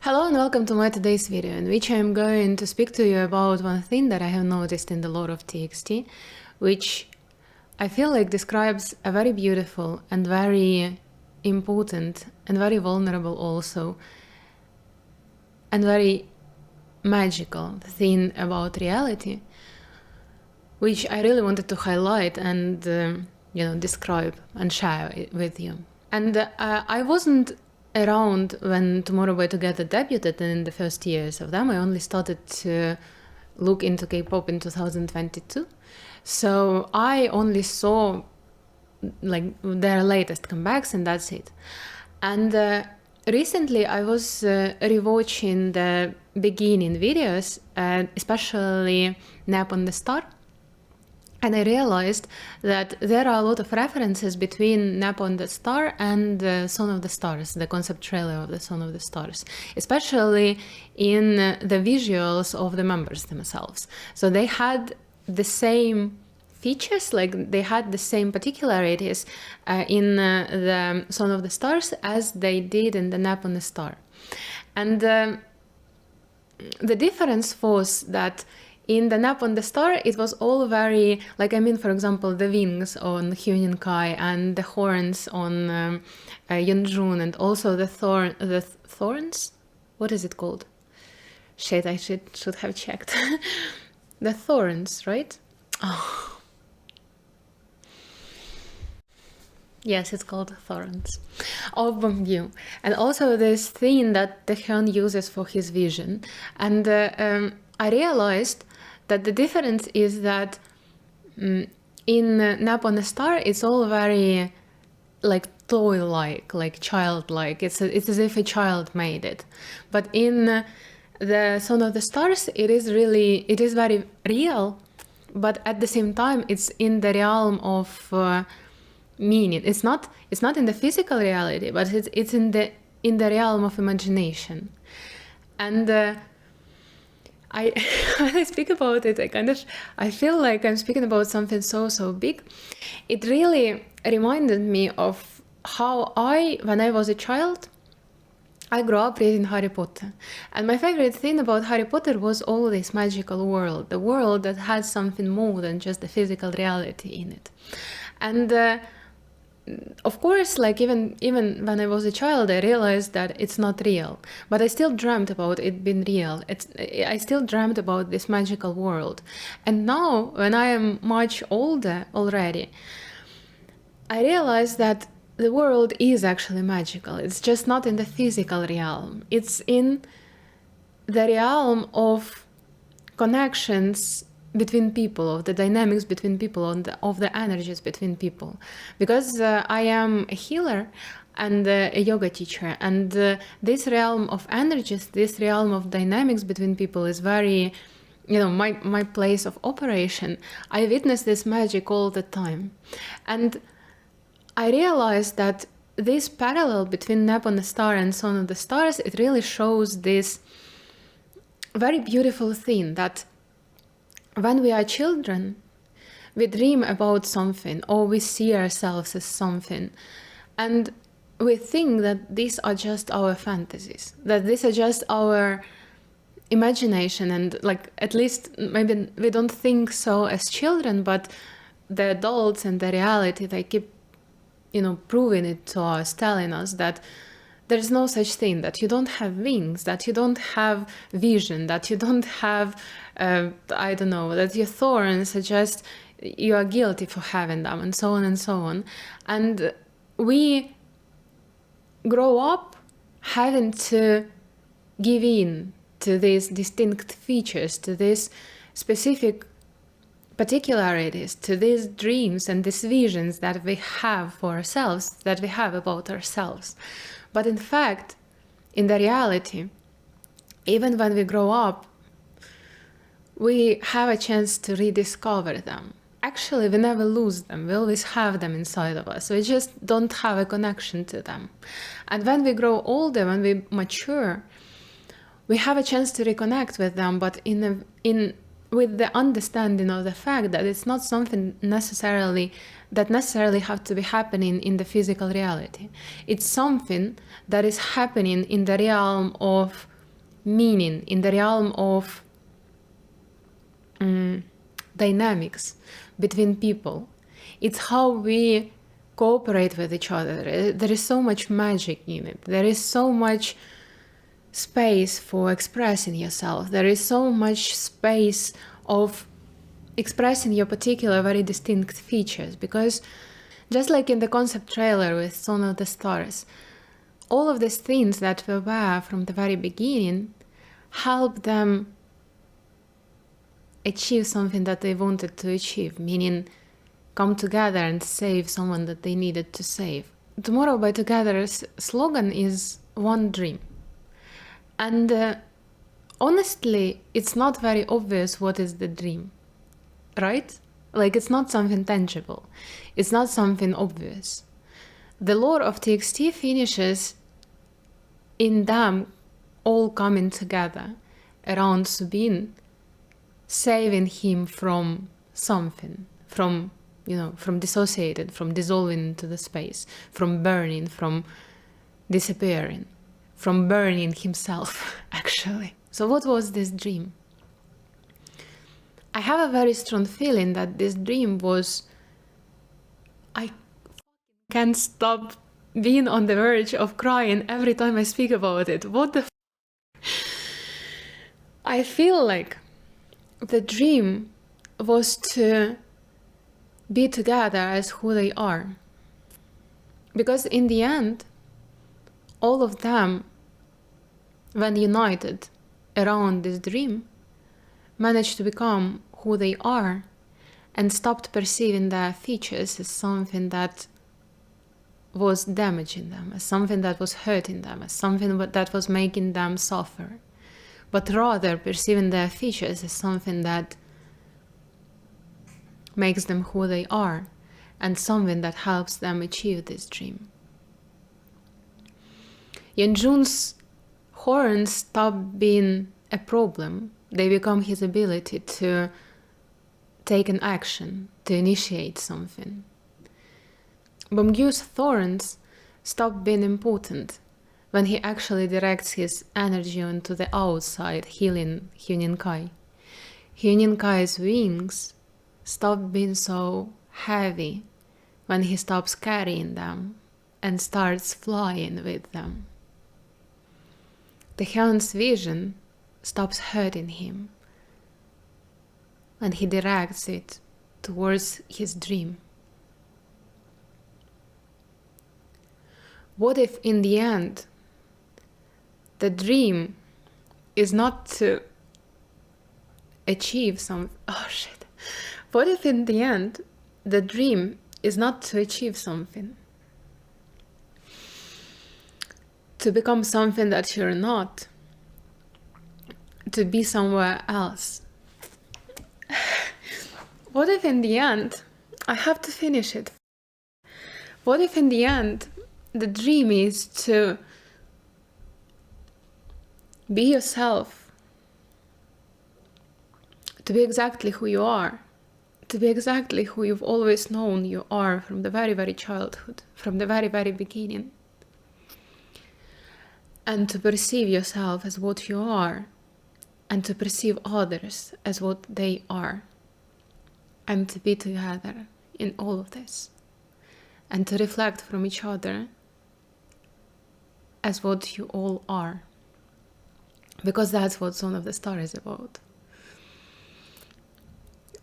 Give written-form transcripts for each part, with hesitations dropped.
Hello and welcome to my today's video, in which I am going to speak to you about one thing that I have noticed in the lore of TxT, which I feel like describes a very beautiful and very important and very vulnerable also and very magical thing about reality, which I really wanted to highlight and describe and share it with you. And I wasn't around when Tomorrow By Together debuted, and in the first years of them I only started to look into K-pop in 2022. So I only saw like their latest comebacks and that's it. And recently I was rewatching the beginning videos, especially Nap on the Star. And I realized that there are a lot of references between Nap on the Star and Song of the Stars, the concept trailer of the Song of the Stars, especially in the visuals of the members themselves. So they had the same features, like they had the same particularities in the Song of the Stars as they did in the Nap on the Star. And the difference was that in the Nap on the Star, it was all very, for example, the wings on Hyunin Kai and the horns on Yeonjun, and also the thorns? What is it called? Shit, I should have checked. The thorns, right? Oh. Yes, it's called thorns of Bongyu. And also this thing that Taehyun uses for his vision. And I realized that the difference is that in Nap on the Star, it's all very like toy-like, like childlike. It's as if a child made it. But in the Song of the Stars, it is very real, but at the same time, it's in the realm of meaning. It's not in the physical reality, but it's in the realm of imagination. And when I speak about it, I feel like I'm speaking about something so big. It really reminded me of how when I was a child, I grew up reading Harry Potter. And my favorite thing about Harry Potter was all this magical world, the world that had something more than just the physical reality in it. And of course, even when I was a child, I realized that it's not real. But I still dreamt about it being real. I still dreamt about this magical world. And now, when I am much older already, I realize that the world is actually magical. It's just not in the physical realm. It's in the realm of connections between people, of the dynamics between people, of the energies between people. Because I am a healer and a yoga teacher, and this realm of energies, this realm of dynamics between people is very, my place of operation. I witness this magic all the time. And I realized that this parallel between Nap on the Star and Song of the Stars, it really shows this very beautiful thing that when we are children, we dream about something, or we see ourselves as something, and we think that these are just our fantasies, that these are just our imagination, and at least maybe we don't think so as children, but the adults and the reality, they keep proving it to us, telling us that there is no such thing, that you don't have wings, that you don't have vision, that you don't have, that your thorns are just, you are guilty for having them, and so on and so on. And we grow up having to give in to these distinct features, to these specific particularities, to these dreams and these visions that we have for ourselves, that we have about ourselves. But in fact, in the reality, even when we grow up, we have a chance to rediscover them. Actually, we never lose them. We always have them inside of us. We just don't have a connection to them. And when we grow older, when we mature, we have a chance to reconnect with them, but with the understanding of the fact that it's not something necessarily have to be happening in the physical reality. It's something that is happening in the realm of meaning, in the realm of dynamics between people. It's how we cooperate with each other. There is so much magic in it. There is so much space for expressing yourself. There is so much space of expressing your particular very distinct features, because just like in the concept trailer with Son of the Stars, all of these things that were there from the very beginning help them achieve something that they wanted to achieve, meaning come together and save someone that they needed to save. Tomorrow by Together's slogan is one dream. And honestly, it's not very obvious what is the dream, right? Like, it's not something tangible. It's not something obvious. The lore of TxT finishes in them all coming together around Subin, saving him from something, from dissociated, from dissolving into the space, from burning, from disappearing, from burning himself, actually. So what was this dream? I have a very strong feeling that this dream was... I can't stop being on the verge of crying every time I speak about it. What the I feel like the dream was to be together as who they are. Because in the end, all of them, when united around this dream, managed to become who they are and stopped perceiving their features as something that was damaging them, as something that was hurting them, as something that was making them suffer, but rather perceiving their features as something that makes them who they are and something that helps them achieve this dream. Yeonjun's horns stop being a problem. They become his ability to take an action, to initiate something. Beomgyu's thorns stop being important when he actually directs his energy onto the outside, healing Hyunin Kai. Hyunin Kai's wings stop being so heavy when he stops carrying them and starts flying with them. The Hyun's vision stops hurting him when he directs it towards his dream. What if in the end the dream is not to achieve what if in the end the dream is not to achieve something, to become something that you're not, to be somewhere else? What if in the end, I have to finish it, what if in the end the dream is to be yourself, to be exactly who you are, to be exactly who you've always known you are from the very, very childhood, from the very, very beginning, and to perceive yourself as what you are, and to perceive others as what they are, and to be together in all of this, and to reflect from each other as what you all are, because that's what Song of the Star is about.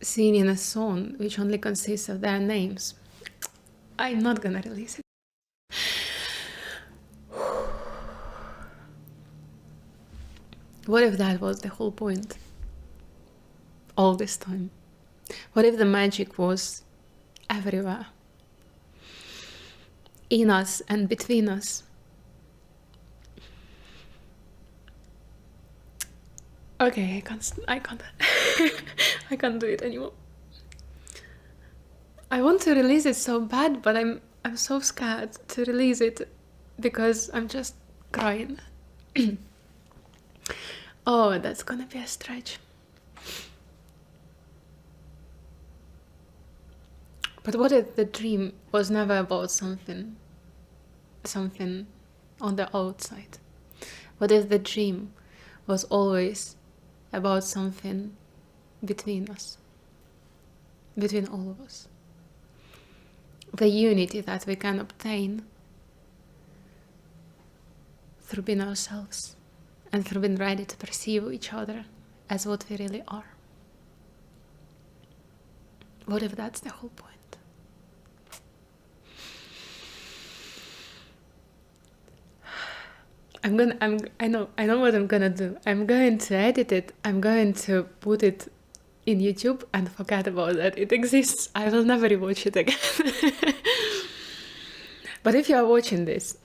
Singing a song which only consists of their names. I'm not gonna release it. What if that was the whole point all this time? What if the magic was everywhere, in us and between us? Okay, I can't I can't do it anymore. I want to release it so bad, but I'm so scared to release it because I'm just crying. Oh, that's gonna be a stretch. But what if the dream was never about something on the outside? What if the dream was always about something between us, between all of us. The unity that we can obtain through being ourselves and through being ready to perceive each other as what we really are. What if that's the whole point? I know what I'm gonna do. I'm going to edit it. I'm going to put it in YouTube and forget about that it exists. I will never rewatch it again. But if you are watching this,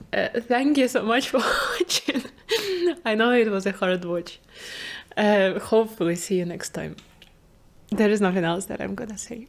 thank you so much for watching. I know it was a hard watch. Hopefully see you next time. There is nothing else that I'm gonna say.